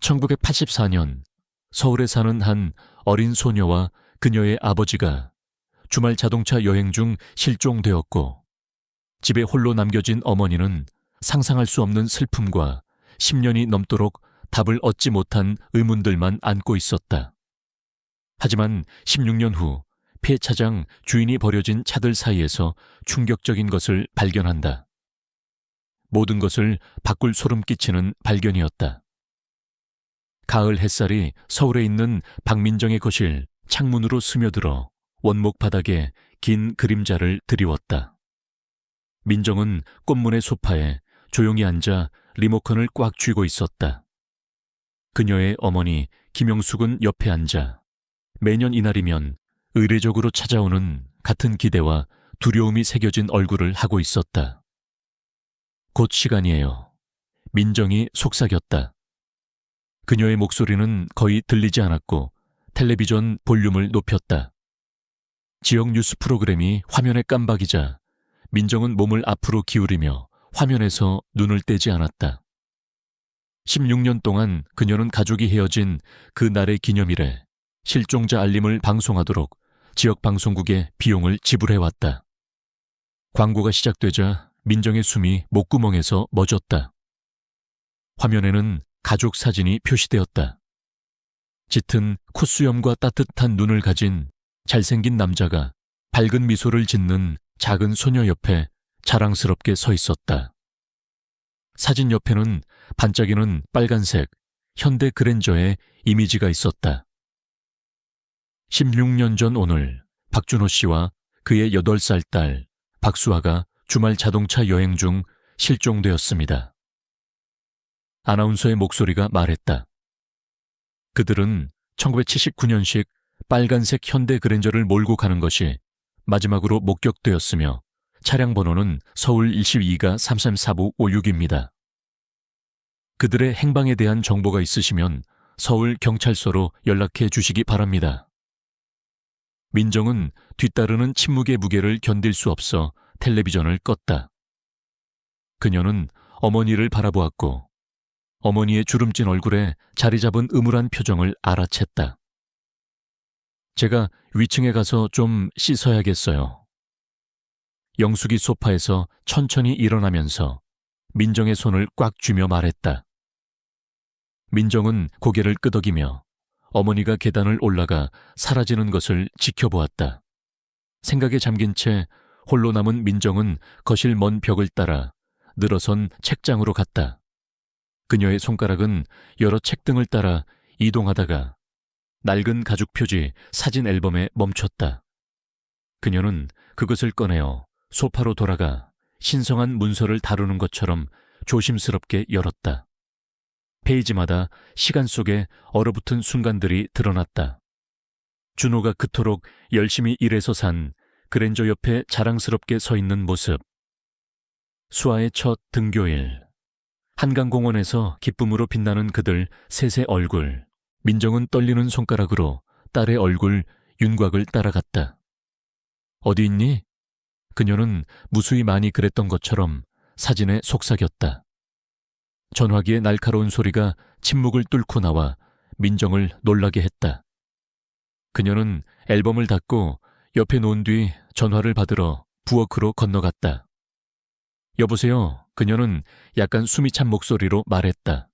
1984년 서울에 사는 한 어린 소녀와 그녀의 아버지가 주말 자동차 여행 중 실종되었고, 집에 홀로 남겨진 어머니는 상상할 수 없는 슬픔과 10년이 넘도록 답을 얻지 못한 의문들만 안고 있었다. 하지만 16년 후 폐차장 주인이 버려진 차들 사이에서 충격적인 것을 발견한다. 모든 것을 바꿀 소름 끼치는 발견이었다. 가을 햇살이 서울에 있는 박민정의 거실 창문으로 스며들어 원목 바닥에 긴 그림자를 드리웠다. 민정은 꽃무늬 소파에 조용히 앉아 리모컨을 꽉 쥐고 있었다. 그녀의 어머니 김영숙은 옆에 앉아 매년 이날이면 의례적으로 찾아오는 같은 기대와 두려움이 새겨진 얼굴을 하고 있었다. 곧 시간이에요. 민정이 속삭였다. 그녀의 목소리는 거의 들리지 않았고 텔레비전 볼륨을 높였다. 지역 뉴스 프로그램이 화면에 깜박이자 민정은 몸을 앞으로 기울이며 화면에서 눈을 떼지 않았다. 16년 동안 그녀는 가족이 헤어진 그 날의 기념일에 실종자 알림을 방송하도록 지역 방송국에 비용을 지불해왔다. 광고가 시작되자 민정의 숨이 목구멍에서 멎었다. 화면에는 가족 사진이 표시되었다. 짙은 콧수염과 따뜻한 눈을 가진 잘생긴 남자가 밝은 미소를 짓는 작은 소녀 옆에 자랑스럽게 서 있었다. 사진 옆에는 반짝이는 빨간색 현대 그랜저의 이미지가 있었다. 16년 전 오늘 박준호 씨와 그의 8살 딸 박수아가 주말 자동차 여행 중 실종되었습니다. 아나운서의 목소리가 말했다. 그들은 1979년식 빨간색 현대 그랜저를 몰고 가는 것이 마지막으로 목격되었으며 차량 번호는 서울 12가 334556입니다. 그들의 행방에 대한 정보가 있으시면 서울 경찰서로 연락해 주시기 바랍니다. 민정은 뒤따르는 침묵의 무게를 견딜 수 없어 텔레비전을 껐다. 그녀는 어머니를 바라보았고 어머니의 주름진 얼굴에 자리 잡은 음울한 표정을 알아챘다. 제가 위층에 가서 좀 씻어야겠어요. 영숙이 소파에서 천천히 일어나면서 민정의 손을 꽉 쥐며 말했다. 민정은 고개를 끄덕이며 어머니가 계단을 올라가 사라지는 것을 지켜보았다. 생각에 잠긴 채 홀로 남은 민정은 거실 먼 벽을 따라 늘어선 책장으로 갔다. 그녀의 손가락은 여러 책등을 따라 이동하다가 낡은 가죽 표지 사진 앨범에 멈췄다. 그녀는 그것을 꺼내어 소파로 돌아가 신성한 문서를 다루는 것처럼 조심스럽게 열었다. 페이지마다 시간 속에 얼어붙은 순간들이 드러났다. 준호가 그토록 열심히 일해서 산 그랜저 옆에 자랑스럽게 서 있는 모습. 수아의 첫 등교일. 한강공원에서 기쁨으로 빛나는 그들 셋의 얼굴. 민정은 떨리는 손가락으로 딸의 얼굴 윤곽을 따라갔다. 어디 있니? 그녀는 무수히 많이 그랬던 것처럼 사진에 속삭였다. 전화기의 날카로운 소리가 침묵을 뚫고 나와 민정을 놀라게 했다. 그녀는 앨범을 닫고 옆에 놓은 뒤 전화를 받으러 부엌으로 건너갔다. 여보세요? 그녀는 약간 숨이 찬 목소리로 말했다.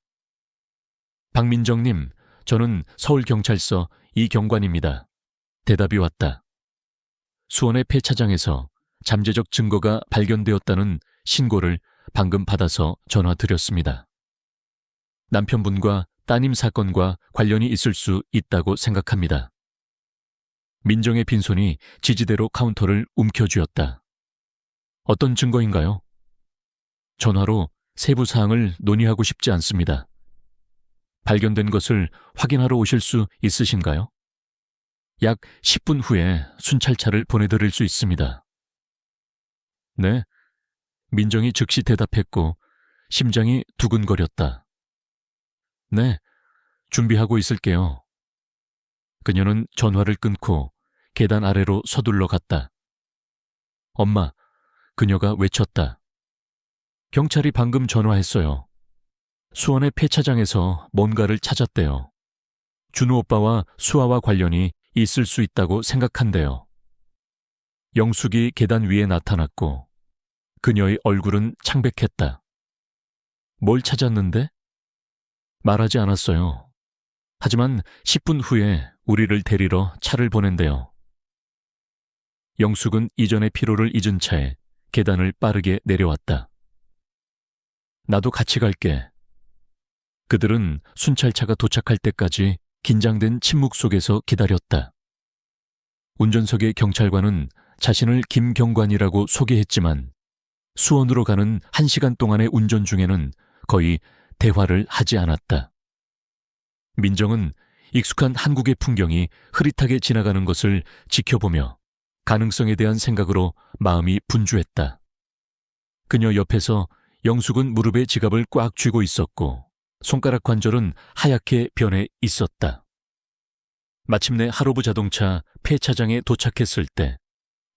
박민정님, 저는 서울경찰서 이경관입니다. 대답이 왔다. 수원의 폐차장에서 잠재적 증거가 발견되었다는 신고를 방금 받아서 전화드렸습니다. 남편분과 따님 사건과 관련이 있을 수 있다고 생각합니다. 민정의 빈손이 지지대로 카운터를 움켜쥐었다. 어떤 증거인가요? 전화로 세부 사항을 논의하고 싶지 않습니다. 발견된 것을 확인하러 오실 수 있으신가요? 약 10분 후에 순찰차를 보내드릴 수 있습니다. 네. 민정이 즉시 대답했고 심장이 두근거렸다. 네, 준비하고 있을게요. 그녀는 전화를 끊고 계단 아래로 서둘러 갔다. 엄마, 그녀가 외쳤다. 경찰이 방금 전화했어요. 수원의 폐차장에서 뭔가를 찾았대요. 준우 오빠와 수아와 관련이 있을 수 있다고 생각한대요. 영숙이 계단 위에 나타났고 그녀의 얼굴은 창백했다. 뭘 찾았는데? 말하지 않았어요. 하지만 10분 후에 우리를 데리러 차를 보낸대요. 영숙은 이전의 피로를 잊은 채 계단을 빠르게 내려왔다. 나도 같이 갈게. 그들은 순찰차가 도착할 때까지 긴장된 침묵 속에서 기다렸다. 운전석의 경찰관은 자신을 김경관이라고 소개했지만 수원으로 가는 1시간 동안의 운전 중에는 거의 대화를 하지 않았다. 민정은 익숙한 한국의 풍경이 흐릿하게 지나가는 것을 지켜보며 가능성에 대한 생각으로 마음이 분주했다. 그녀 옆에서 영숙은 무릎에 지갑을 꽉 쥐고 있었고 손가락 관절은 하얗게 변해 있었다. 마침내 하로브 자동차 폐차장에 도착했을 때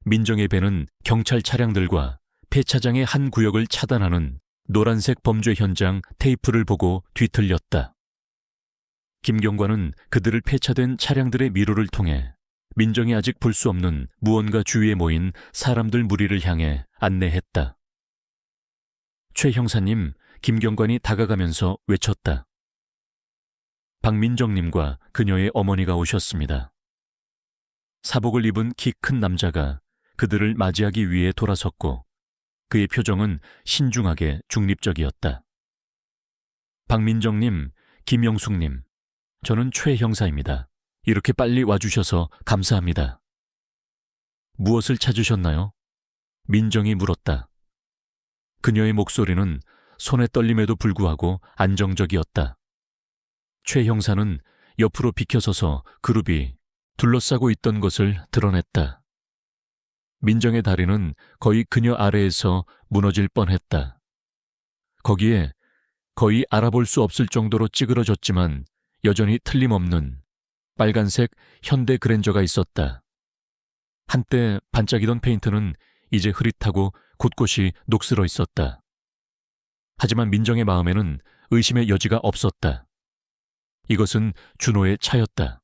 민정의 배는 경찰 차량들과 폐차장의 한 구역을 차단하는 노란색 범죄 현장 테이프를 보고 뒤틀렸다. 김경관은 그들을 폐차된 차량들의 미로를 통해 민정이 아직 볼 수 없는 무언가 주위에 모인 사람들 무리를 향해 안내했다. 최 형사님, 김경관이 다가가면서 외쳤다. 박민정님과 그녀의 어머니가 오셨습니다. 사복을 입은 키 큰 남자가 그들을 맞이하기 위해 돌아섰고 그의 표정은 신중하게 중립적이었다. 박민정님, 김영숙님, 저는 최 형사입니다. 이렇게 빨리 와주셔서 감사합니다. 무엇을 찾으셨나요? 민정이 물었다. 그녀의 목소리는 손의 떨림에도 불구하고 안정적이었다. 최 형사는 옆으로 비켜서서 그룹이 둘러싸고 있던 것을 드러냈다. 민정의 다리는 거의 그녀 아래에서 무너질 뻔했다. 거기에 거의 알아볼 수 없을 정도로 찌그러졌지만 여전히 틀림없는 빨간색 현대 그랜저가 있었다. 한때 반짝이던 페인트는 이제 흐릿하고 곳곳이 녹슬어 있었다. 하지만 민정의 마음에는 의심의 여지가 없었다. 이것은 준호의 차였다.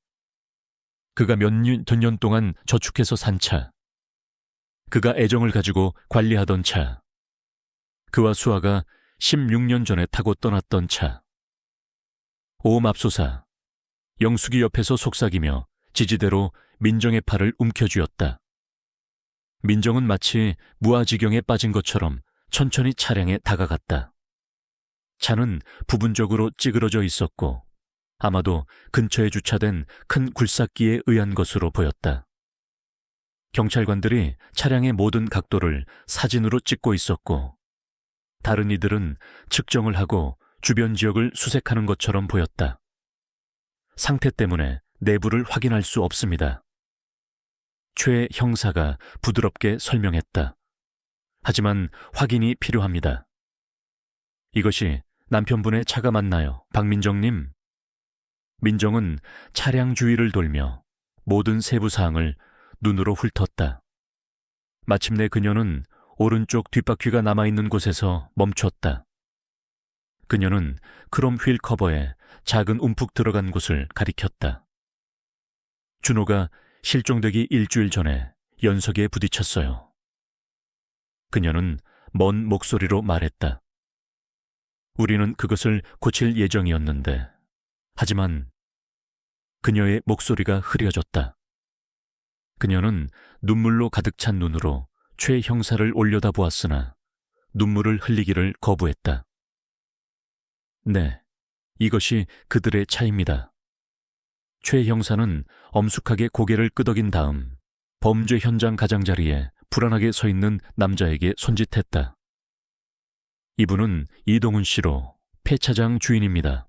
그가 몇 년 동안 저축해서 산 차. 그가 애정을 가지고 관리하던 차. 그와 수아가 16년 전에 타고 떠났던 차. 오맙소사. 영숙이 옆에서 속삭이며 지지대로 민정의 팔을 움켜쥐었다. 민정은 마치 무아지경에 빠진 것처럼 천천히 차량에 다가갔다. 차는 부분적으로 찌그러져 있었고 아마도 근처에 주차된 큰 굴삭기에 의한 것으로 보였다. 경찰관들이 차량의 모든 각도를 사진으로 찍고 있었고 다른 이들은 측정을 하고 주변 지역을 수색하는 것처럼 보였다. 상태 때문에 내부를 확인할 수 없습니다. 최 형사가 부드럽게 설명했다. 하지만 확인이 필요합니다. 이것이 남편분의 차가 맞나요, 박민정님? 민정은 차량 주위를 돌며 모든 세부 사항을 눈으로 훑었다. 마침내 그녀는 오른쪽 뒷바퀴가 남아있는 곳에서 멈췄다. 그녀는 크롬 휠 커버에 작은 움푹 들어간 곳을 가리켰다. 준호가 실종되기 일주일 전에 연석에 부딪혔어요. 그녀는 먼 목소리로 말했다. 우리는 그것을 고칠 예정이었는데, 하지만 그녀의 목소리가 흐려졌다. 그녀는 눈물로 가득 찬 눈으로 최 형사를 올려다보았으나 눈물을 흘리기를 거부했다. 네, 이것이 그들의 차입니다. 최 형사는 엄숙하게 고개를 끄덕인 다음 범죄 현장 가장자리에 불안하게 서 있는 남자에게 손짓했다. 이분은 이동훈 씨로 폐차장 주인입니다.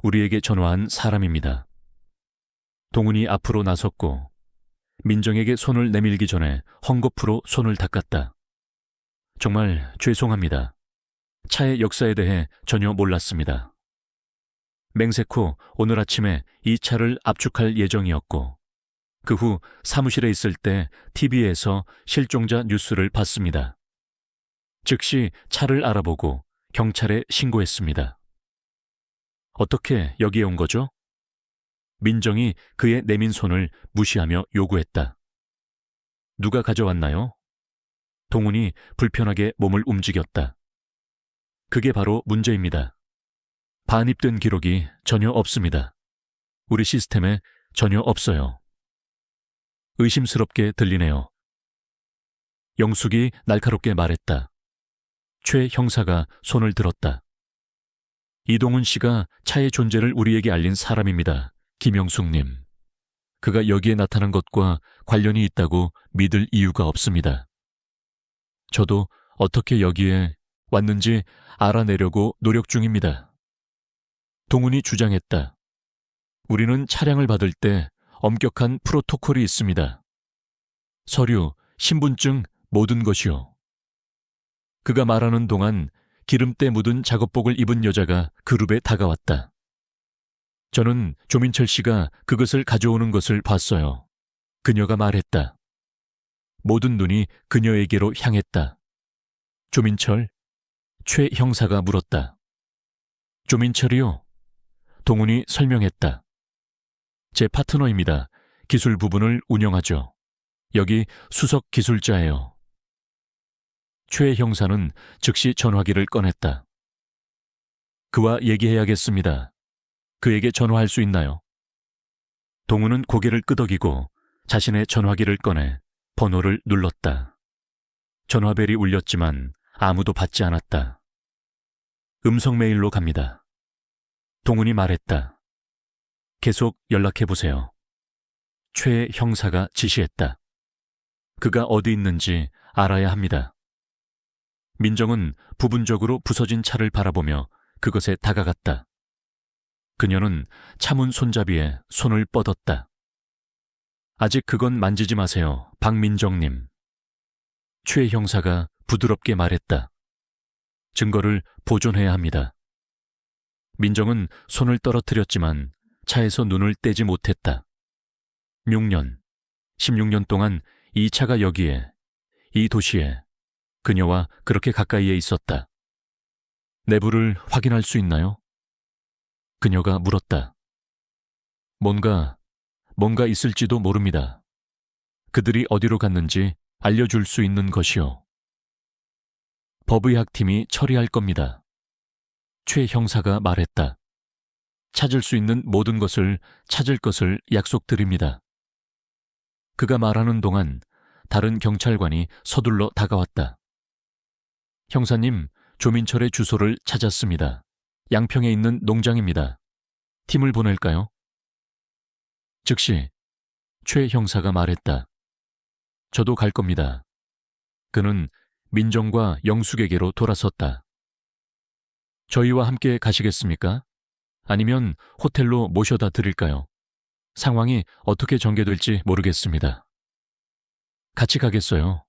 우리에게 전화한 사람입니다. 동훈이 앞으로 나섰고 민정에게 손을 내밀기 전에 헝겊으로 손을 닦았다. 정말 죄송합니다. 차의 역사에 대해 전혀 몰랐습니다. 맹세 후 오늘 아침에 이 차를 압축할 예정이었고 그 후 사무실에 있을 때 TV에서 실종자 뉴스를 봤습니다. 즉시 차를 알아보고 경찰에 신고했습니다. 어떻게 여기에 온 거죠? 민정이 그의 내민 손을 무시하며 요구했다. 누가 가져왔나요? 동훈이 불편하게 몸을 움직였다. 그게 바로 문제입니다. 반입된 기록이 전혀 없습니다. 우리 시스템에 전혀 없어요. 의심스럽게 들리네요. 영숙이 날카롭게 말했다. 최 형사가 손을 들었다. 이동훈 씨가 차의 존재를 우리에게 알린 사람입니다. 김영숙님. 그가 여기에 나타난 것과 관련이 있다고 믿을 이유가 없습니다. 저도 어떻게 여기에 왔는지 알아내려고 노력 중입니다. 동훈이 주장했다. 우리는 차량을 받을 때 엄격한 프로토콜이 있습니다. 서류, 신분증, 모든 것이요. 그가 말하는 동안 기름때 묻은 작업복을 입은 여자가 그룹에 다가왔다. 저는 조민철 씨가 그것을 가져오는 것을 봤어요. 그녀가 말했다. 모든 눈이 그녀에게로 향했다. 조민철? 최 형사가 물었다. 조민철이요? 동훈이 설명했다. 제 파트너입니다. 기술 부분을 운영하죠. 여기 수석 기술자예요. 최 형사는 즉시 전화기를 꺼냈다. 그와 얘기해야겠습니다. 그에게 전화할 수 있나요? 동훈은 고개를 끄덕이고 자신의 전화기를 꺼내 번호를 눌렀다. 전화벨이 울렸지만 아무도 받지 않았다. 음성 메일로 갑니다. 동훈이 말했다. 계속 연락해보세요. 최 형사가 지시했다. 그가 어디 있는지 알아야 합니다. 민정은 부분적으로 부서진 차를 바라보며 그것에 다가갔다. 그녀는 차문 손잡이에 손을 뻗었다. 아직 그건 만지지 마세요, 박민정님. 최 형사가 부드럽게 말했다. 증거를 보존해야 합니다. 민정은 손을 떨어뜨렸지만 차에서 눈을 떼지 못했다. 6년, 16년 동안 이 차가 여기에, 이 도시에 그녀와 그렇게 가까이에 있었다. 내부를 확인할 수 있나요? 그녀가 물었다. 뭔가 있을지도 모릅니다. 그들이 어디로 갔는지 알려줄 수 있는 것이요. 법의학팀이 처리할 겁니다. 최 형사가 말했다. 찾을 수 있는 모든 것을 찾을 것을 약속드립니다. 그가 말하는 동안 다른 경찰관이 서둘러 다가왔다. 형사님, 조민철의 주소를 찾았습니다. 양평에 있는 농장입니다. 팀을 보낼까요? 즉시 최 형사가 말했다. 저도 갈 겁니다. 그는 민정과 영숙에게로 돌아섰다. 저희와 함께 가시겠습니까? 아니면 호텔로 모셔다 드릴까요? 상황이 어떻게 전개될지 모르겠습니다. 같이 가겠어요.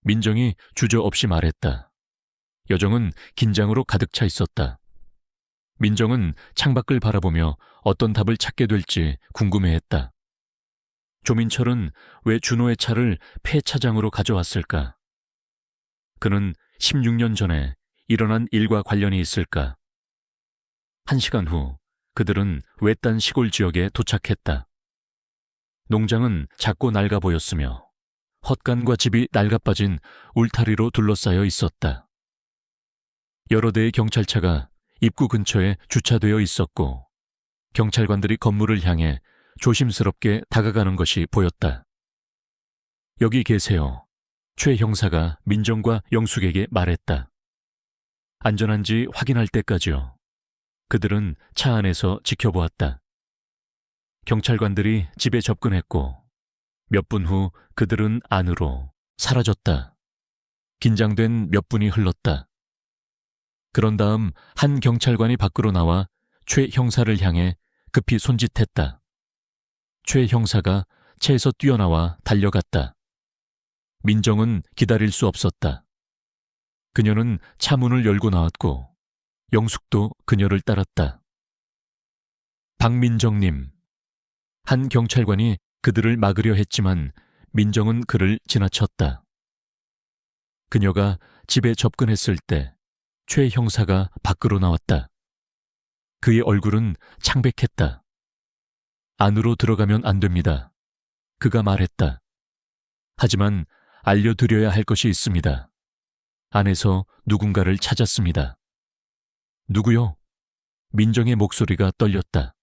민정이 주저없이 말했다. 여정은 긴장으로 가득 차 있었다. 민정은 창밖을 바라보며 어떤 답을 찾게 될지 궁금해했다. 조민철은 왜 준호의 차를 폐차장으로 가져왔을까? 그는 16년 전에 일어난 일과 관련이 있을까? 1시간 후 그들은 외딴 시골 지역에 도착했다. 농장은 작고 낡아 보였으며 헛간과 집이 낡아빠진 울타리로 둘러싸여 있었다. 여러 대의 경찰차가 입구 근처에 주차되어 있었고 경찰관들이 건물을 향해 조심스럽게 다가가는 것이 보였다. 여기 계세요. 최 형사가 민정과 영숙에게 말했다. 안전한지 확인할 때까지요. 그들은 차 안에서 지켜보았다. 경찰관들이 집에 접근했고 몇 분 후 그들은 안으로 사라졌다. 긴장된 몇 분이 흘렀다. 그런 다음 한 경찰관이 밖으로 나와 최 형사를 향해 급히 손짓했다. 최 형사가 차에서 뛰어나와 달려갔다. 민정은 기다릴 수 없었다. 그녀는 차 문을 열고 나왔고 영숙도 그녀를 따랐다. 박민정님. 한 경찰관이 그들을 막으려 했지만 민정은 그를 지나쳤다. 그녀가 집에 접근했을 때 최 형사가 밖으로 나왔다. 그의 얼굴은 창백했다. 안으로 들어가면 안 됩니다. 그가 말했다. 하지만 알려드려야 할 것이 있습니다. 안에서 누군가를 찾았습니다. 누구요? 민정의 목소리가 떨렸다.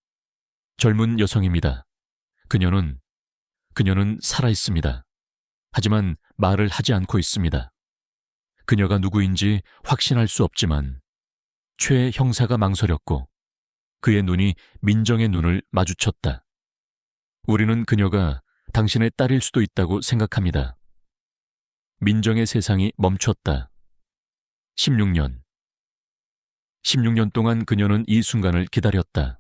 젊은 여성입니다. 그녀는 살아있습니다. 하지만 말을 하지 않고 있습니다. 그녀가 누구인지 확신할 수 없지만 최 형사가 망설였고 그의 눈이 민정의 눈을 마주쳤다. 우리는 그녀가 당신의 딸일 수도 있다고 생각합니다. 민정의 세상이 멈췄다. 16년 동안 그녀는 이 순간을 기다렸다.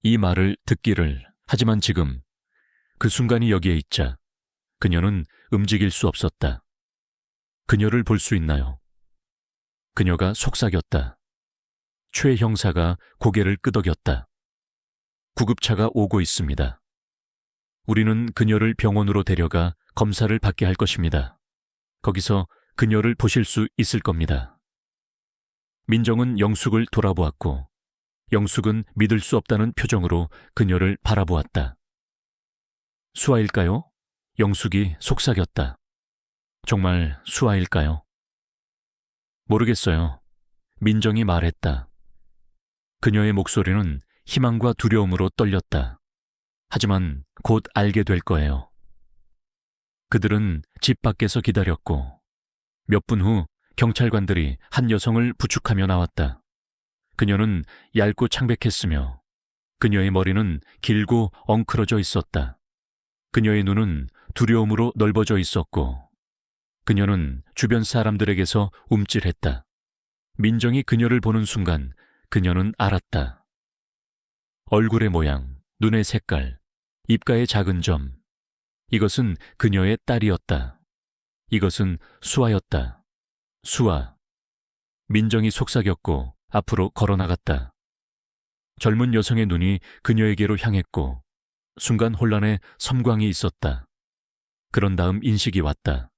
이 말을 듣기를. 하지만 지금 그 순간이 여기에 있자 그녀는 움직일 수 없었다. 그녀를 볼 수 있나요? 그녀가 속삭였다. 최 형사가 고개를 끄덕였다. 구급차가 오고 있습니다. 우리는 그녀를 병원으로 데려가 검사를 받게 할 것입니다. 거기서 그녀를 보실 수 있을 겁니다. 민정은 영숙을 돌아보았고 영숙은 믿을 수 없다는 표정으로 그녀를 바라보았다. 수아일까요? 영숙이 속삭였다. 정말 수아일까요? 모르겠어요. 민정이 말했다. 그녀의 목소리는 희망과 두려움으로 떨렸다. 하지만 곧 알게 될 거예요. 그들은 집 밖에서 기다렸고 몇 분 후 경찰관들이 한 여성을 부축하며 나왔다. 그녀는 얇고 창백했으며 그녀의 머리는 길고 엉클어져 있었다. 그녀의 눈은 두려움으로 넓어져 있었고 그녀는 주변 사람들에게서 움찔했다. 민정이 그녀를 보는 순간 그녀는 알았다. 얼굴의 모양, 눈의 색깔, 입가의 작은 점. 이것은 그녀의 딸이었다. 이것은 수아였다. 수아. 민정이 속삭였고 앞으로 걸어나갔다. 젊은 여성의 눈이 그녀에게로 향했고 순간 혼란에 섬광이 있었다. 그런 다음 인식이 왔다.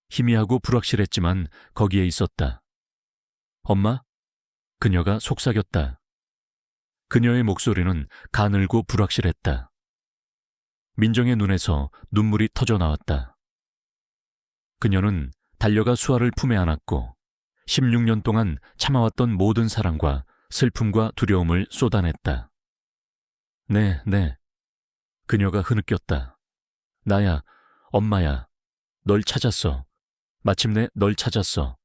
희미하고 불확실했지만 거기에 있었다. 엄마? 그녀가 속삭였다. 그녀의 목소리는 가늘고 불확실했다. 민정의 눈에서 눈물이 터져 나왔다. 그녀는 달려가 수아를 품에 안았고 16년 동안 참아왔던 모든 사랑과 슬픔과 두려움을 쏟아냈다. 네. 그녀가 흐느꼈다. 나야, 엄마야. 널 찾았어. 마침내 널 찾았어.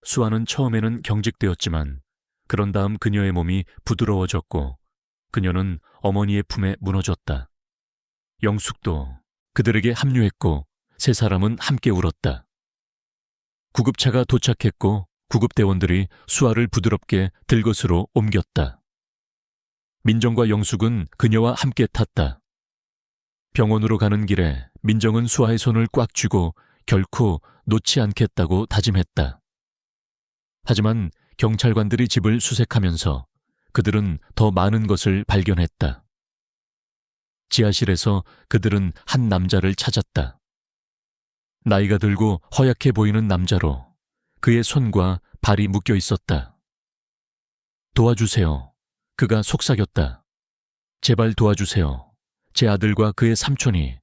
수아는 처음에는 경직되었지만 그런 다음 그녀의 몸이 부드러워졌고 그녀는 어머니의 품에 무너졌다. 영숙도 그들에게 합류했고 세 사람은 함께 울었다. 구급차가 도착했고 구급대원들이 수아를 부드럽게 들것으로 옮겼다. 민정과 영숙은 그녀와 함께 탔다. 병원으로 가는 길에 민정은 수아의 손을 꽉 쥐고 결코 놓지 않겠다고 다짐했다. 하지만 경찰관들이 집을 수색하면서 그들은 더 많은 것을 발견했다. 지하실에서 그들은 한 남자를 찾았다. 나이가 들고 허약해 보이는 남자로 그의 손과 발이 묶여 있었다. 도와주세요. 그가 속삭였다. 제발 도와주세요. 제 아들과 그의 삼촌이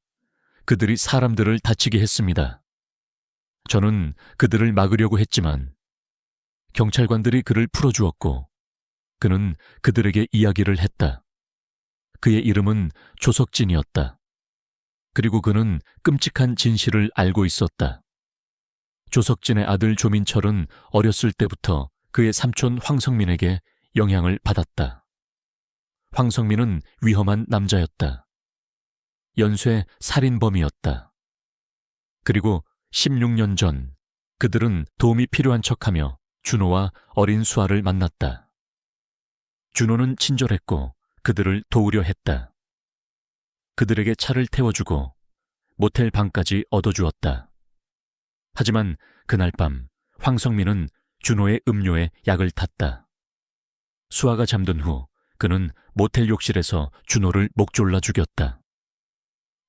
그들이 사람들을 다치게 했습니다. 저는 그들을 막으려고 했지만 경찰관들이 그를 풀어주었고 그는 그들에게 이야기를 했다. 그의 이름은 조석진이었다. 그리고 그는 끔찍한 진실을 알고 있었다. 조석진의 아들 조민철은 어렸을 때부터 그의 삼촌 황성민에게 영향을 받았다. 황성민은 위험한 남자였다. 연쇄 살인범이었다. 그리고 16년 전 그들은 도움이 필요한 척하며 준호와 어린 수아를 만났다. 준호는 친절했고 그들을 도우려 했다. 그들에게 차를 태워주고 모텔 방까지 얻어주었다. 하지만 그날 밤 황성민은 준호의 음료에 약을 탔다. 수아가 잠든 후 그는 모텔 욕실에서 준호를 목졸라 죽였다.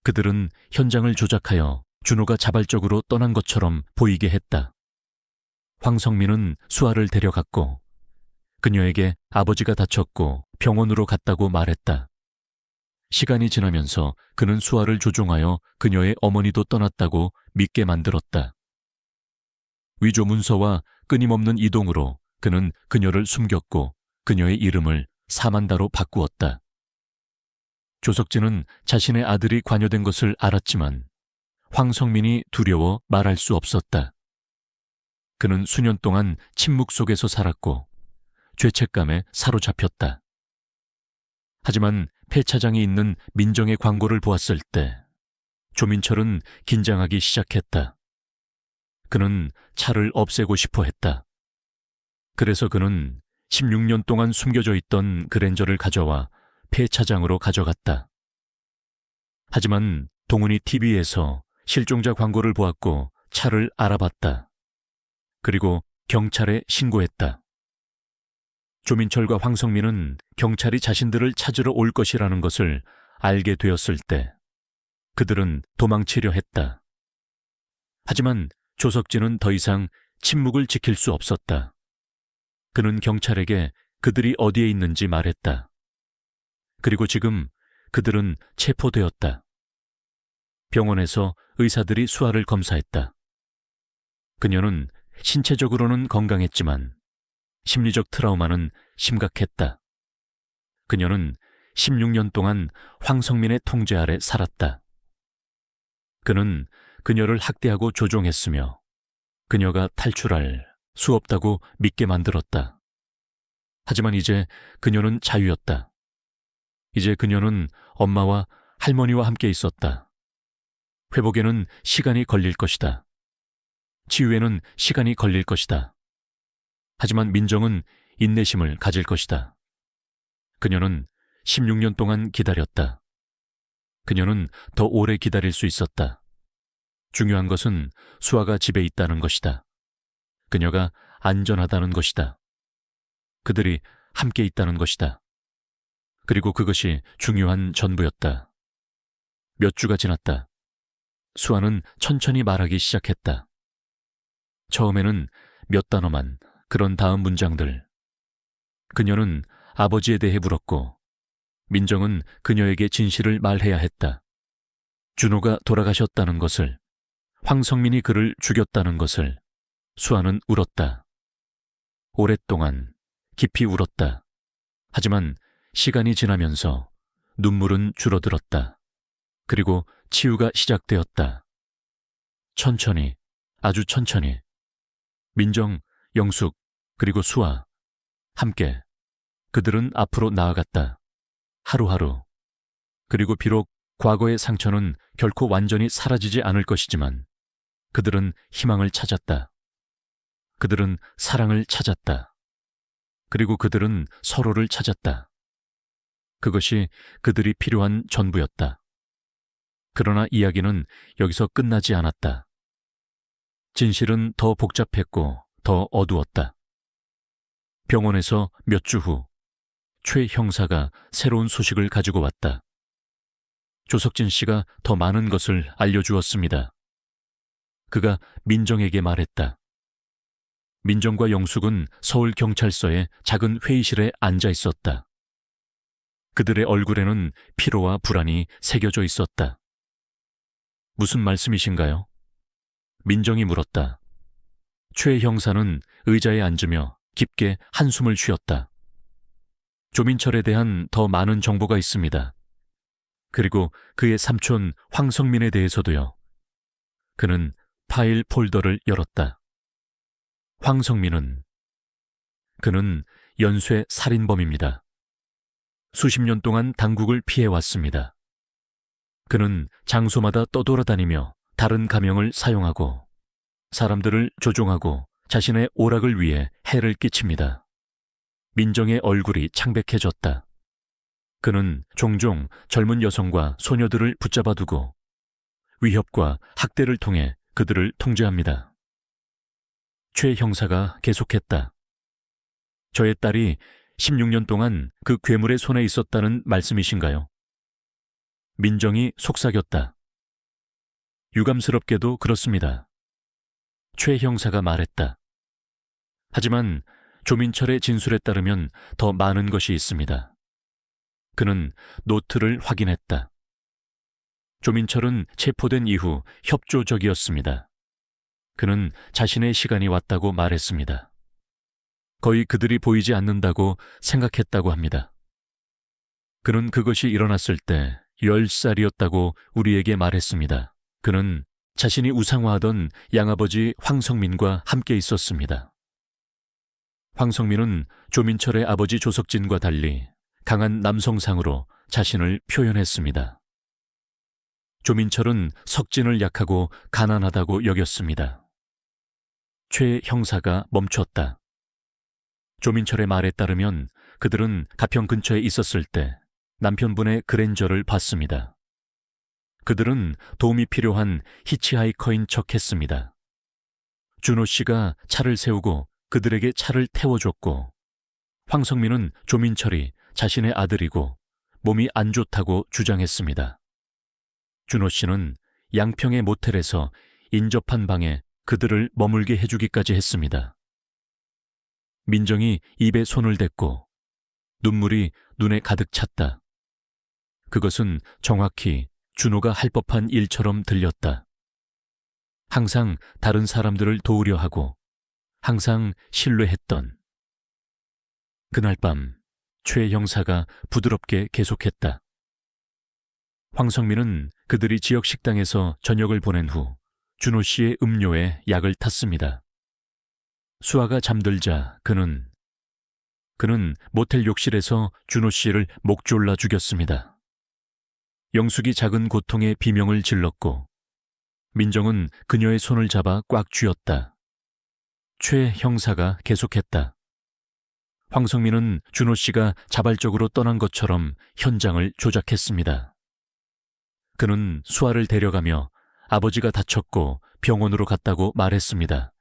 그들은 현장을 조작하여 준호가 자발적으로 떠난 것처럼 보이게 했다. 황성민은 수아를 데려갔고 그녀에게 아버지가 다쳤고 병원으로 갔다고 말했다. 시간이 지나면서 그는 수아를 조종하여 그녀의 어머니도 떠났다고 믿게 만들었다. 위조 문서와 끊임없는 이동으로 그는 그녀를 숨겼고 그녀의 이름을 사만다로 바꾸었다. 조석진은 자신의 아들이 관여된 것을 알았지만 황성민이 두려워 말할 수 없었다. 그는 수년 동안 침묵 속에서 살았고 죄책감에 사로잡혔다. 하지만 폐차장이 있는 민정의 광고를 보았을 때 조민철은 긴장하기 시작했다. 그는 차를 없애고 싶어 했다. 그래서 그는 16년 동안 숨겨져 있던 그랜저를 가져와 폐차장으로 가져갔다. 하지만 동훈이 TV에서 실종자 광고를 보았고 차를 알아봤다. 그리고 경찰에 신고했다. 조민철과 황성민은 경찰이 자신들을 찾으러 올 것이라는 것을 알게 되었을 때 그들은 도망치려 했다. 하지만 조석진은 더 이상 침묵을 지킬 수 없었다. 그는 경찰에게 그들이 어디에 있는지 말했다. 그리고 지금 그들은 체포되었다. 병원에서 의사들이 수아를 검사했다. 그녀는 신체적으로는 건강했지만 심리적 트라우마는 심각했다. 그녀는 16년 동안 황성민의 통제 아래 살았다. 그는 그녀를 학대하고 조종했으며 그녀가 탈출할 수 없다고 믿게 만들었다. 하지만 이제 그녀는 자유였다. 이제 그녀는 엄마와 할머니와 함께 있었다. 회복에는 시간이 걸릴 것이다. 치유에는 시간이 걸릴 것이다. 하지만 민정은 인내심을 가질 것이다. 그녀는 16년 동안 기다렸다. 그녀는 더 오래 기다릴 수 있었다. 중요한 것은 수아가 집에 있다는 것이다. 그녀가 안전하다는 것이다. 그들이 함께 있다는 것이다. 그리고 그것이 중요한 전부였다. 몇 주가 지났다. 수아는 천천히 말하기 시작했다. 처음에는 몇 단어만, 그런 다음 문장들. 그녀는 아버지에 대해 물었고 민정은 그녀에게 진실을 말해야 했다. 준호가 돌아가셨다는 것을, 황성민이 그를 죽였다는 것을. 수아는 울었다. 오랫동안 깊이 울었다. 하지만 시간이 지나면서 눈물은 줄어들었다. 그리고 치유가 시작되었다. 천천히, 아주 천천히. 민정, 영숙, 그리고 수아, 함께 그들은 앞으로 나아갔다. 하루하루. 그리고 비록 과거의 상처는 결코 완전히 사라지지 않을 것이지만 그들은 희망을 찾았다. 그들은 사랑을 찾았다. 그리고 그들은 서로를 찾았다. 그것이 그들이 필요한 전부였다. 그러나 이야기는 여기서 끝나지 않았다. 진실은 더 복잡했고 더 어두웠다. 병원에서 몇 주 후, 최 형사가 새로운 소식을 가지고 왔다. 조석진 씨가 더 많은 것을 알려주었습니다. 그가 민정에게 말했다. 민정과 영숙은 서울경찰서의 작은 회의실에 앉아 있었다. 그들의 얼굴에는 피로와 불안이 새겨져 있었다. 무슨 말씀이신가요? 민정이 물었다. 최 형사는 의자에 앉으며 깊게 한숨을 쉬었다. 조민철에 대한 더 많은 정보가 있습니다. 그리고 그의 삼촌 황성민에 대해서도요. 그는 파일 폴더를 열었다. 황성민은 그는 연쇄 살인범입니다. 수십 년 동안 당국을 피해왔습니다. 그는 장소마다 떠돌아다니며 다른 가명을 사용하고 사람들을 조종하고 자신의 오락을 위해 해를 끼칩니다. 민정의 얼굴이 창백해졌다. 그는 종종 젊은 여성과 소녀들을 붙잡아두고 위협과 학대를 통해 그들을 통제합니다. 최 형사가 계속했다. 저의 딸이 16년 동안 그 괴물의 손에 있었다는 말씀이신가요? 민정이 속삭였다. 유감스럽게도 그렇습니다. 최 형사가 말했다. 하지만 조민철의 진술에 따르면 더 많은 것이 있습니다. 그는 노트를 확인했다. 조민철은 체포된 이후 협조적이었습니다. 그는 자신의 시간이 왔다고 말했습니다. 거의 그들이 보이지 않는다고 생각했다고 합니다. 그는 그것이 일어났을 때 10살이었다고 우리에게 말했습니다. 그는 자신이 우상화하던 양아버지 황성민과 함께 있었습니다. 황성민은 조민철의 아버지 조석진과 달리 강한 남성상으로 자신을 표현했습니다. 조민철은 석진을 약하고 가난하다고 여겼습니다. 최 형사가 멈췄다. 조민철의 말에 따르면 그들은 가평 근처에 있었을 때 남편분의 그랜저를 봤습니다. 그들은 도움이 필요한 히치하이커인 척했습니다. 준호 씨가 차를 세우고 그들에게 차를 태워줬고, 황성민은 조민철이 자신의 아들이고 몸이 안 좋다고 주장했습니다. 준호 씨는 양평의 모텔에서 인접한 방에 그들을 머물게 해주기까지 했습니다. 민정이 입에 손을 댔고 눈물이 눈에 가득 찼다. 그것은 정확히 준호가 할 법한 일처럼 들렸다. 항상 다른 사람들을 도우려 하고 항상 신뢰했던. 그날 밤 최 형사가 부드럽게 계속했다. 황성민은 그들이 지역 식당에서 저녁을 보낸 후 준호 씨의 음료에 약을 탔습니다. 수아가 잠들자 그는 모텔 욕실에서 준호 씨를 목 졸라 죽였습니다. 영숙이 작은 고통에 비명을 질렀고 민정은 그녀의 손을 잡아 꽉 쥐었다. 최 형사가 계속했다. 황성민은 준호 씨가 자발적으로 떠난 것처럼 현장을 조작했습니다. 그는 수아를 데려가며 아버지가 다쳤고 병원으로 갔다고 말했습니다.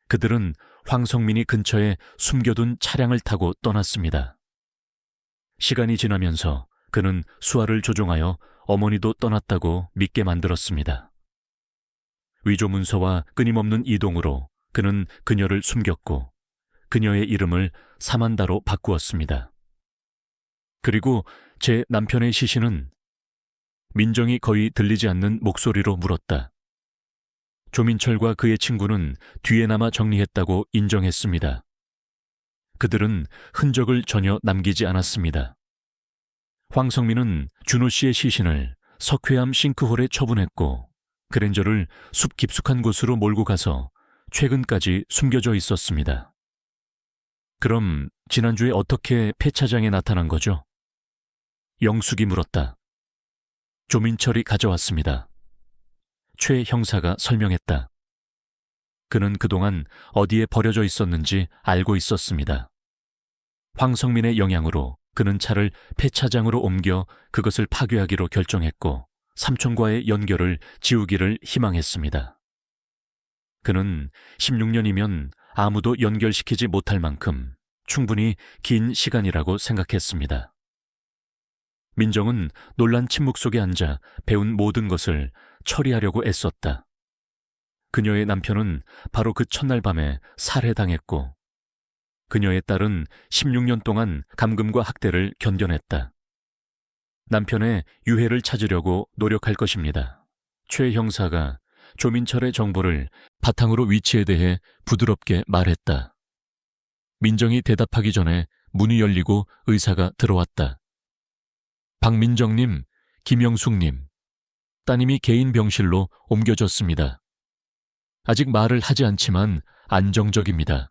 그들은 황성민이 근처에 숨겨둔 차량을 타고 떠났습니다. 시간이 지나면서 그는 수아를 조종하여 어머니도 떠났다고 믿게 만들었습니다. 위조 문서와 끊임없는 이동으로 그는 그녀를 숨겼고 그녀의 이름을 사만다로 바꾸었습니다. 그리고 제 남편의 시신은 민정이 거의 들리지 않는 목소리로 물었다. 조민철과 그의 친구는 뒤에 남아 정리했다고 인정했습니다. 그들은 흔적을 전혀 남기지 않았습니다. 황성민은 준호 씨의 시신을 석회암 싱크홀에 처분했고 그랜저를 숲 깊숙한 곳으로 몰고 가서 최근까지 숨겨져 있었습니다. 그럼 지난주에 어떻게 폐차장에 나타난 거죠? 영숙이 물었다. 조민철이 가져왔습니다. 최 형사가 설명했다. 그는 그동안 어디에 버려져 있었는지 알고 있었습니다. 황성민의 영향으로 그는 차를 폐차장으로 옮겨 그것을 파괴하기로 결정했고 삼촌과의 연결을 지우기를 희망했습니다. 그는 16년이면 아무도 연결시키지 못할 만큼 충분히 긴 시간이라고 생각했습니다. 민정은 놀란 침묵 속에 앉아 배운 모든 것을 처리하려고 애썼다. 그녀의 남편은 바로 그 첫날 밤에 살해당했고 그녀의 딸은 16년 동안 감금과 학대를 견뎌냈다. 남편의 유해를 찾으려고 노력할 것입니다. 최 형사가 조민철의 정보를 바탕으로 위치에 대해 부드럽게 말했다. 민정이 대답하기 전에 문이 열리고 의사가 들어왔다. 박민정님, 김영숙님, 따님이 개인 병실로 옮겨졌습니다. 아직 말을 하지 않지만 안정적입니다.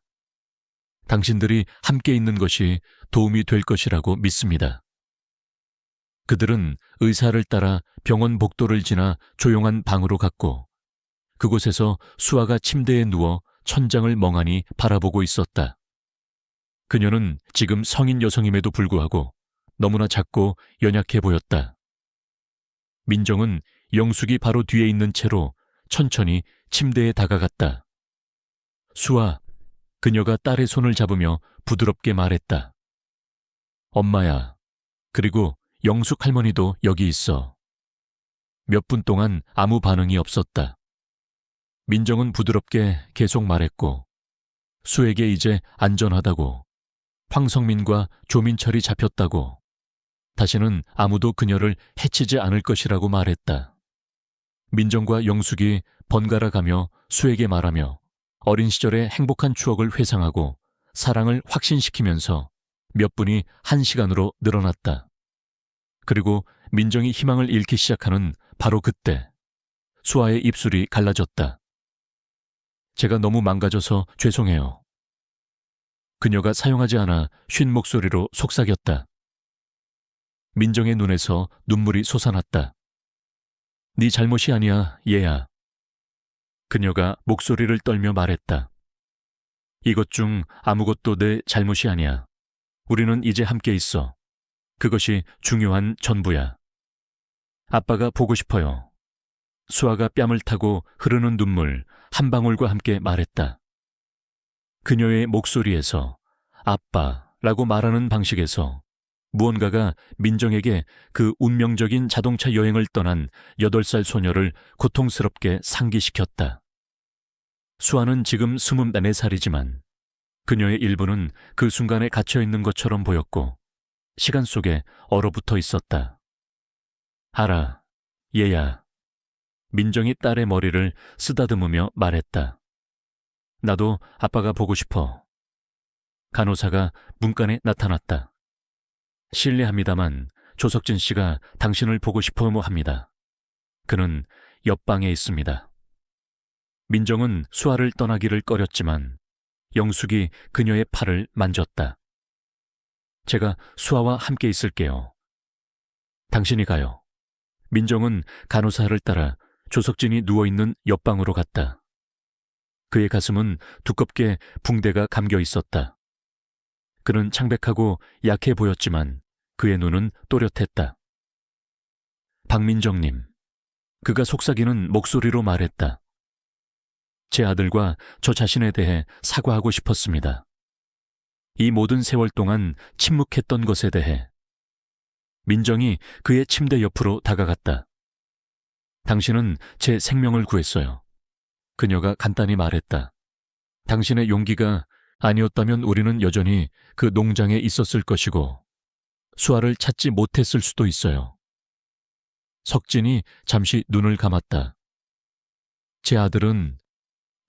당신들이 함께 있는 것이 도움이 될 것이라고 믿습니다. 그들은 의사를 따라 병원 복도를 지나 조용한 방으로 갔고 그곳에서 수아가 침대에 누워 천장을 멍하니 바라보고 있었다. 그녀는 지금 성인 여성임에도 불구하고 너무나 작고 연약해 보였다. 민정은 영숙이 바로 뒤에 있는 채로 천천히 침대에 다가갔다. 수아, 그녀가 딸의 손을 잡으며 부드럽게 말했다. 엄마야, 그리고 영숙 할머니도 여기 있어. 몇 분 동안 아무 반응이 없었다. 민정은 부드럽게 계속 말했고 수에게 이제 안전하다고, 황성민과 조민철이 잡혔다고, 다시는 아무도 그녀를 해치지 않을 것이라고 말했다. 민정과 영숙이 번갈아 가며 수에게 말하며 어린 시절의 행복한 추억을 회상하고 사랑을 확신시키면서 몇 분이 1시간으로 늘어났다. 그리고 민정이 희망을 잃기 시작하는 바로 그때 수아의 입술이 갈라졌다. 제가 너무 망가져서 죄송해요. 그녀가 사용하지 않아 쉰 목소리로 속삭였다. 민정의 눈에서 눈물이 솟아났다. 네 잘못이 아니야, 얘야. 그녀가 목소리를 떨며 말했다. 이것 중 아무것도 내 잘못이 아니야. 우리는 이제 함께 있어. 그것이 중요한 전부야. 아빠가 보고 싶어요. 수아가 뺨을 타고 흐르는 눈물 한 방울과 함께 말했다. 그녀의 목소리에서 아빠라고 말하는 방식에서 무언가가 민정에게 그 운명적인 자동차 여행을 떠난 8살 소녀를 고통스럽게 상기시켰다. 수아는 지금 24살이지만 그녀의 일부는 그 순간에 갇혀있는 것처럼 보였고 시간 속에 얼어붙어 있었다. 알아, 얘야. 민정이 딸의 머리를 쓰다듬으며 말했다. 나도 아빠가 보고 싶어. 간호사가 문간에 나타났다. 실례합니다만 조석진 씨가 당신을 보고 싶어 합니다. 그는 옆방에 있습니다. 민정은 수아를 떠나기를 꺼렸지만 영숙이 그녀의 팔을 만졌다. 제가 수아와 함께 있을게요. 당신이 가요. 민정은 간호사를 따라 조석진이 누워있는 옆방으로 갔다. 그의 가슴은 두껍게 붕대가 감겨 있었다. 그는 창백하고 약해 보였지만 그의 눈은 또렷했다. 박민정님, 그가 속삭이는 목소리로 말했다. 제 아들과 저 자신에 대해 사과하고 싶었습니다. 이 모든 세월 동안 침묵했던 것에 대해. 민정이 그의 침대 옆으로 다가갔다. 당신은 제 생명을 구했어요. 그녀가 간단히 말했다. 당신의 용기가 아니었다면 우리는 여전히 그 농장에 있었을 것이고 수아를 찾지 못했을 수도 있어요. 석진이 잠시 눈을 감았다. 제 아들은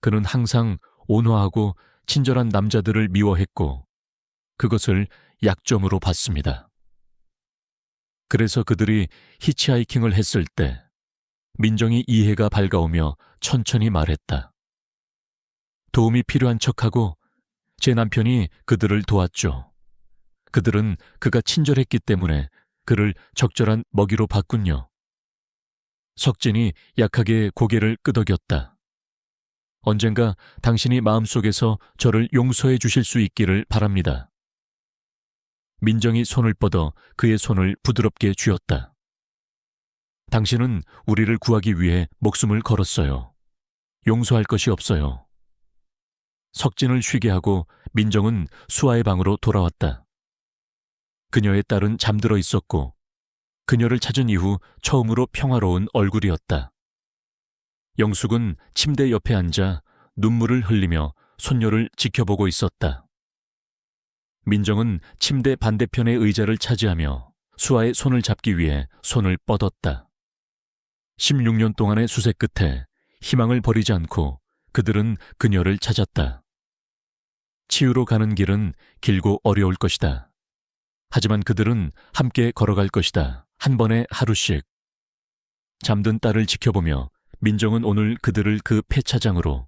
그는 항상 온화하고 친절한 남자들을 미워했고 그것을 약점으로 봤습니다. 그래서 그들이 히치하이킹을 했을 때 민정이 이해가 밝아오며 천천히 말했다. 도움이 필요한 척하고 제 남편이 그들을 도왔죠. 그들은 그가 친절했기 때문에 그를 적절한 먹이로 봤군요. 석진이 약하게 고개를 끄덕였다. 언젠가 당신이 마음속에서 저를 용서해 주실 수 있기를 바랍니다. 민정이 손을 뻗어 그의 손을 부드럽게 쥐었다. 당신은 우리를 구하기 위해 목숨을 걸었어요. 용서할 것이 없어요. 석진을 쉬게 하고 민정은 수아의 방으로 돌아왔다. 그녀의 딸은 잠들어 있었고 그녀를 찾은 이후 처음으로 평화로운 얼굴이었다. 영숙은 침대 옆에 앉아 눈물을 흘리며 손녀를 지켜보고 있었다. 민정은 침대 반대편의 의자를 차지하며 수아의 손을 잡기 위해 손을 뻗었다. 16년 동안의 수세 끝에 희망을 버리지 않고 그들은 그녀를 찾았다. 치유로 가는 길은 길고 어려울 것이다. 하지만 그들은 함께 걸어갈 것이다. 한 번에 하루씩. 잠든 딸을 지켜보며 민정은 오늘 그들을 그 폐차장으로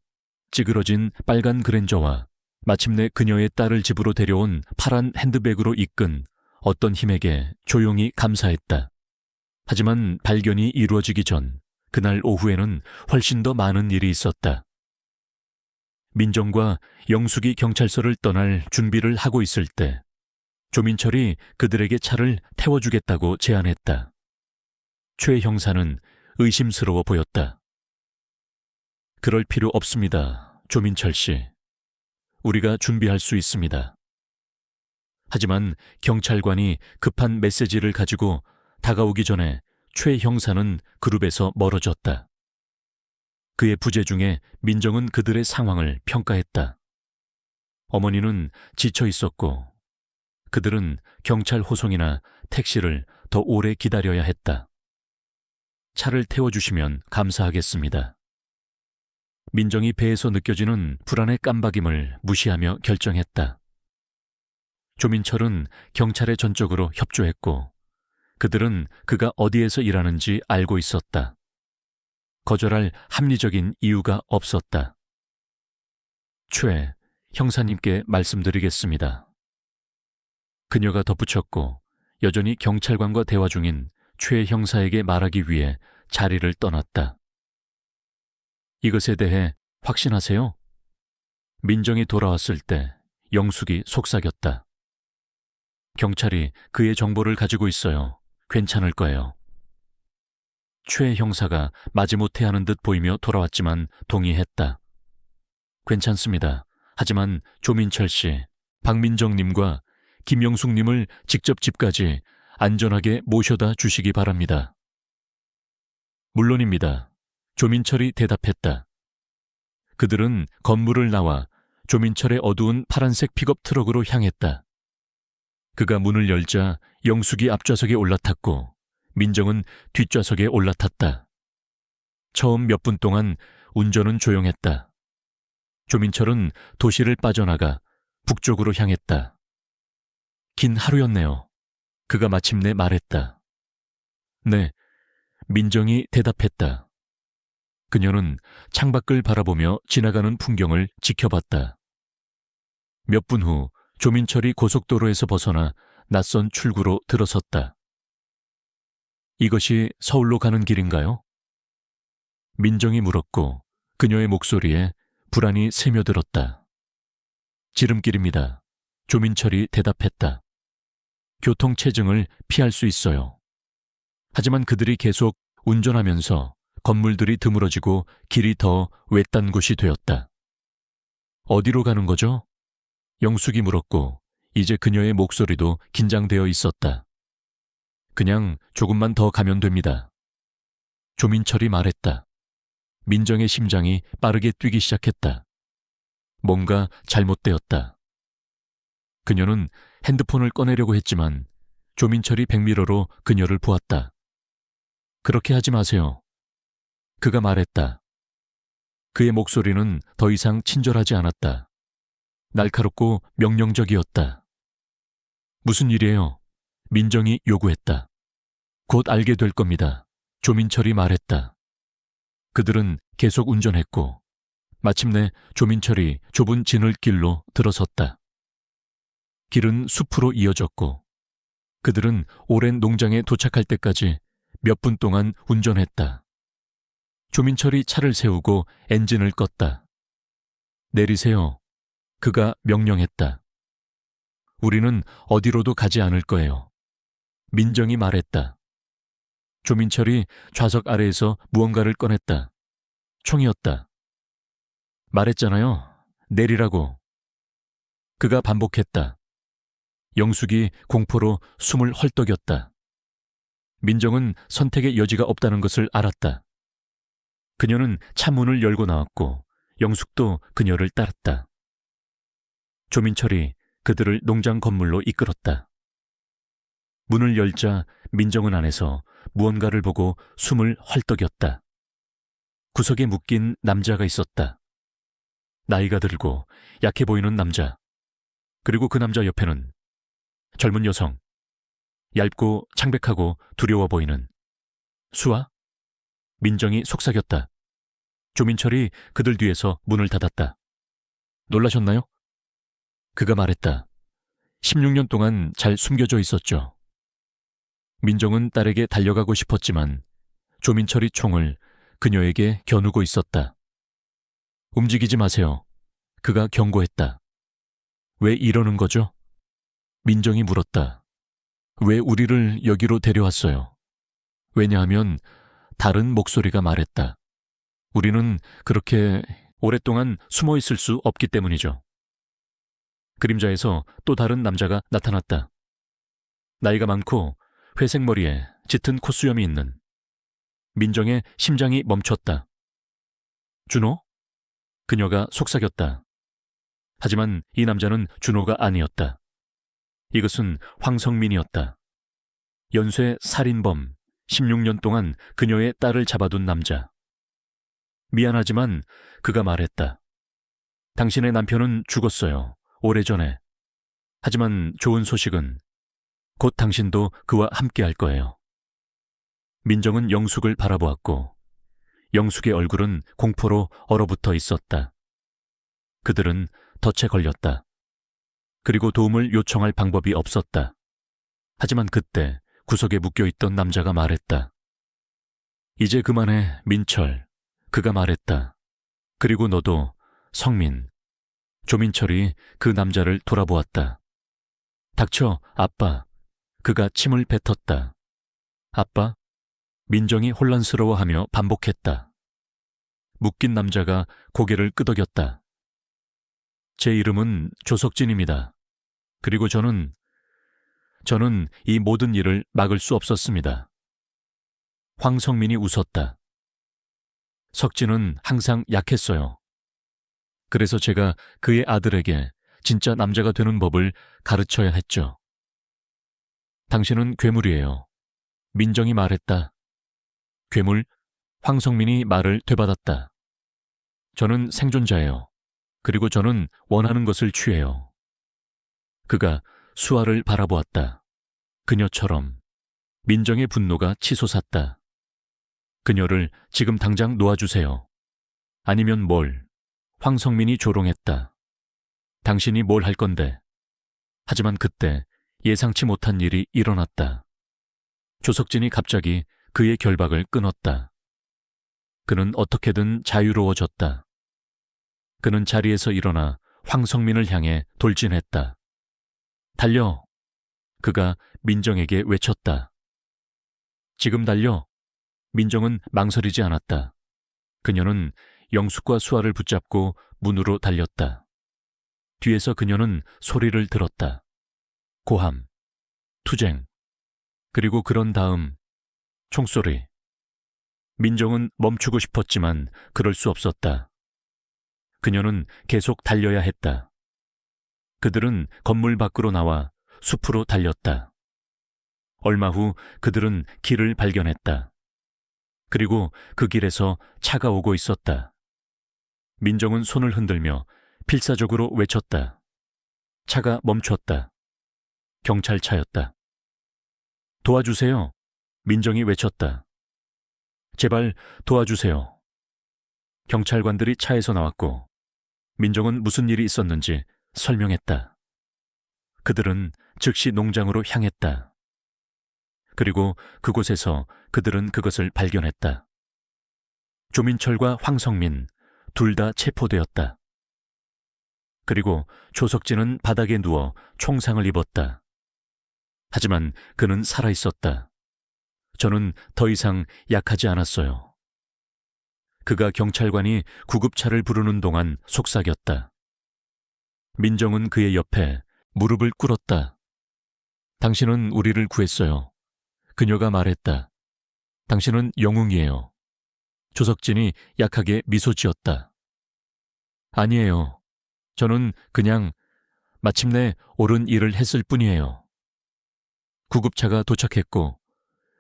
찌그러진 빨간 그랜저와 마침내 그녀의 딸을 집으로 데려온 파란 핸드백으로 이끈 어떤 힘에게 조용히 감사했다. 하지만 발견이 이루어지기 전 그날 오후에는 훨씬 더 많은 일이 있었다. 민정과 영숙이 경찰서를 떠날 준비를 하고 있을 때 조민철이 그들에게 차를 태워주겠다고 제안했다. 최 형사는 의심스러워 보였다. 그럴 필요 없습니다, 조민철 씨. 우리가 준비할 수 있습니다. 하지만 경찰관이 급한 메시지를 가지고 다가오기 전에 최 형사는 그룹에서 멀어졌다. 그의 부재 중에 민정은 그들의 상황을 평가했다. 어머니는 지쳐 있었고 그들은 경찰 호송이나 택시를 더 오래 기다려야 했다. 차를 태워주시면 감사하겠습니다. 민정이 배에서 느껴지는 불안의 깜박임을 무시하며 결정했다. 조민철은 경찰에 전적으로 협조했고 그들은 그가 어디에서 일하는지 알고 있었다. 거절할 합리적인 이유가 없었다. 최 형사님께 말씀드리겠습니다. 그녀가 덧붙였고 여전히 경찰관과 대화 중인 최 형사에게 말하기 위해 자리를 떠났다. 이것에 대해 확신하세요? 민정이 돌아왔을 때 영숙이 속삭였다. 경찰이 그의 정보를 가지고 있어요. 괜찮을 거예요. 최 형사가 마지못해 하는 듯 보이며 돌아왔지만 동의했다. 괜찮습니다. 하지만 조민철 씨, 박민정님과 김영숙님을 직접 집까지 안전하게 모셔다 주시기 바랍니다. 물론입니다. 조민철이 대답했다. 그들은 건물을 나와 조민철의 어두운 파란색 픽업 트럭으로 향했다. 그가 문을 열자 영숙이 앞좌석에 올라탔고 민정은 뒷좌석에 올라탔다. 처음 몇 분 동안 운전은 조용했다. 조민철은 도시를 빠져나가 북쪽으로 향했다. 긴 하루였네요. 그가 마침내 말했다. 네, 민정이 대답했다. 그녀는 창밖을 바라보며 지나가는 풍경을 지켜봤다. 몇 분 후 조민철이 고속도로에서 벗어나 낯선 출구로 들어섰다. 이것이 서울로 가는 길인가요? 민정이 물었고 그녀의 목소리에 불안이 스며들었다. 지름길입니다. 조민철이 대답했다. 교통체증을 피할 수 있어요. 하지만 그들이 계속 운전하면서 건물들이 드물어지고 길이 더 외딴 곳이 되었다. 어디로 가는 거죠? 영숙이 물었고 이제 그녀의 목소리도 긴장되어 있었다. 그냥 조금만 더 가면 됩니다. 조민철이 말했다. 민정의 심장이 빠르게 뛰기 시작했다. 뭔가 잘못되었다. 그녀는 핸드폰을 꺼내려고 했지만 조민철이 백미러로 그녀를 보았다. 그렇게 하지 마세요. 그가 말했다. 그의 목소리는 더 이상 친절하지 않았다. 날카롭고 명령적이었다. 무슨 일이에요? 민정이 요구했다. 곧 알게 될 겁니다. 조민철이 말했다. 그들은 계속 운전했고 마침내 조민철이 좁은 진흙길로 들어섰다. 길은 숲으로 이어졌고 그들은 오랜 농장에 도착할 때까지 몇 분 동안 운전했다. 조민철이 차를 세우고 엔진을 껐다. 내리세요. 그가 명령했다. 우리는 어디로도 가지 않을 거예요. 민정이 말했다. 조민철이 좌석 아래에서 무언가를 꺼냈다. 총이었다. 말했잖아요. 내리라고. 그가 반복했다. 영숙이 공포로 숨을 헐떡였다. 민정은 선택의 여지가 없다는 것을 알았다. 그녀는 차 문을 열고 나왔고 영숙도 그녀를 따랐다. 조민철이 그들을 농장 건물로 이끌었다. 문을 열자 민정은 안에서 무언가를 보고 숨을 헐떡였다. 구석에 묶인 남자가 있었다. 나이가 들고 약해 보이는 남자. 그리고 그 남자 옆에는 젊은 여성. 얇고 창백하고 두려워 보이는 수아? 민정이 속삭였다. 조민철이 그들 뒤에서 문을 닫았다. 놀라셨나요? 그가 말했다. 16년 동안 잘 숨겨져 있었죠. 민정은 딸에게 달려가고 싶었지만 조민철이 총을 그녀에게 겨누고 있었다. 움직이지 마세요. 그가 경고했다. 왜 이러는 거죠? 민정이 물었다. 왜 우리를 여기로 데려왔어요? 왜냐하면 다른 목소리가 말했다. 우리는 그렇게 오랫동안 숨어 있을 수 없기 때문이죠. 그림자에서 또 다른 남자가 나타났다. 나이가 많고 회색 머리에 짙은 콧수염이 있는. 민정의 심장이 멈췄다. 준호? 그녀가 속삭였다. 하지만 이 남자는 준호가 아니었다. 이것은 황성민이었다. 연쇄 살인범, 16년 동안 그녀의 딸을 잡아둔 남자. 미안하지만 그가 말했다. 당신의 남편은 죽었어요. 오래전에. 하지만 좋은 소식은 곧 당신도 그와 함께할 거예요. 민정은 영숙을 바라보았고 영숙의 얼굴은 공포로 얼어붙어 있었다. 그들은 덫에 걸렸다. 그리고 도움을 요청할 방법이 없었다. 하지만 그때 구석에 묶여있던 남자가 말했다. 이제 그만해, 민철. 그가 말했다. 그리고 너도, 성민. 조민철이 그 남자를 돌아보았다. 닥쳐, 아빠. 그가 침을 뱉었다. 아빠? 민정이 혼란스러워하며 반복했다. 묶인 남자가 고개를 끄덕였다. 제 이름은 조석진입니다. 그리고 저는 이 모든 일을 막을 수 없었습니다. 황성민이 웃었다. 석진은 항상 약했어요. 그래서 제가 그의 아들에게 진짜 남자가 되는 법을 가르쳐야 했죠. 당신은 괴물이에요. 민정이 말했다. 괴물? 황성민이 말을 되받았다. 저는 생존자예요. 그리고 저는 원하는 것을 취해요. 그가 수아를 바라보았다. 그녀처럼. 민정의 분노가 치솟았다. 그녀를 지금 당장 놓아주세요. 아니면 뭘? 황성민이 조롱했다. 당신이 뭘 할 건데? 하지만 그때 예상치 못한 일이 일어났다. 조석진이 갑자기 그의 결박을 끊었다. 그는 어떻게든 자유로워졌다. 그는 자리에서 일어나 황성민을 향해 돌진했다. 달려! 그가 민정에게 외쳤다. 지금 달려! 민정은 망설이지 않았다. 그녀는 영숙과 수아를 붙잡고 문으로 달렸다. 뒤에서 그녀는 소리를 들었다. 고함, 투쟁, 그리고 그런 다음 총소리. 민정은 멈추고 싶었지만 그럴 수 없었다. 그녀는 계속 달려야 했다. 그들은 건물 밖으로 나와 숲으로 달렸다. 얼마 후 그들은 길을 발견했다. 그리고 그 길에서 차가 오고 있었다. 민정은 손을 흔들며 필사적으로 외쳤다. 차가 멈췄다. 경찰차였다. 도와주세요. 민정이 외쳤다. 제발 도와주세요. 경찰관들이 차에서 나왔고 민정은 무슨 일이 있었는지 설명했다. 그들은 즉시 농장으로 향했다. 그리고 그곳에서 그들은 그것을 발견했다. 조민철과 황성민 둘 다 체포되었다. 그리고 조석진은 바닥에 누워 총상을 입었다. 하지만 그는 살아있었다. 저는 더 이상 약하지 않았어요. 그가 경찰관이 구급차를 부르는 동안 속삭였다. 민정은 그의 옆에 무릎을 꿇었다. 당신은 우리를 구했어요. 그녀가 말했다. 당신은 영웅이에요. 조석진이 약하게 미소 지었다. 아니에요. 저는 그냥 마침내 옳은 일을 했을 뿐이에요. 구급차가 도착했고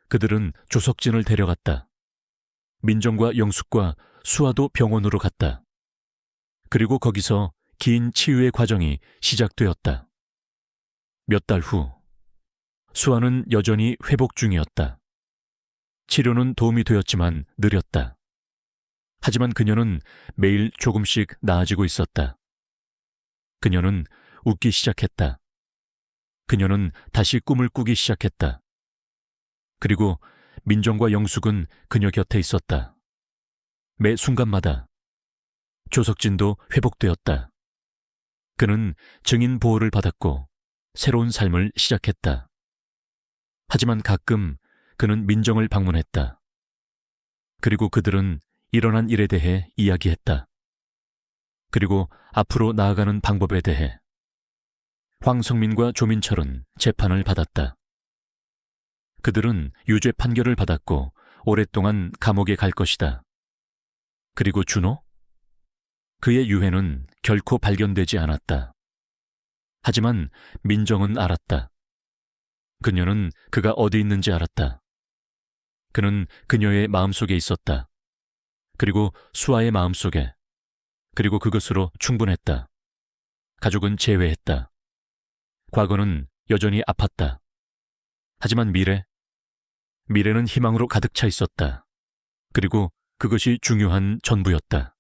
그들은 조석진을 데려갔다. 민정과 영숙과 수아도 병원으로 갔다. 그리고 거기서 긴 치유의 과정이 시작되었다. 몇 달 후, 수아는 여전히 회복 중이었다. 치료는 도움이 되었지만 느렸다. 하지만 그녀는 매일 조금씩 나아지고 있었다. 그녀는 웃기 시작했다. 그녀는 다시 꿈을 꾸기 시작했다. 그리고 민정과 영숙은 그녀 곁에 있었다. 매 순간마다 조석진도 회복되었다. 그는 증인 보호를 받았고 새로운 삶을 시작했다. 하지만 가끔 그는 민정을 방문했다. 그리고 그들은 일어난 일에 대해 이야기했다. 그리고 앞으로 나아가는 방법에 대해. 황성민과 조민철은 재판을 받았다. 그들은 유죄 판결을 받았고 오랫동안 감옥에 갈 것이다. 그리고 준호? 그의 유해는 결코 발견되지 않았다. 하지만 민정은 알았다. 그녀는 그가 어디 있는지 알았다. 그는 그녀의 마음속에 있었다. 그리고 수아의 마음속에. 그리고 그것으로 충분했다. 가족은 제외했다. 과거는 여전히 아팠다. 하지만 미래는 희망으로 가득 차 있었다. 그리고 그것이 중요한 전부였다.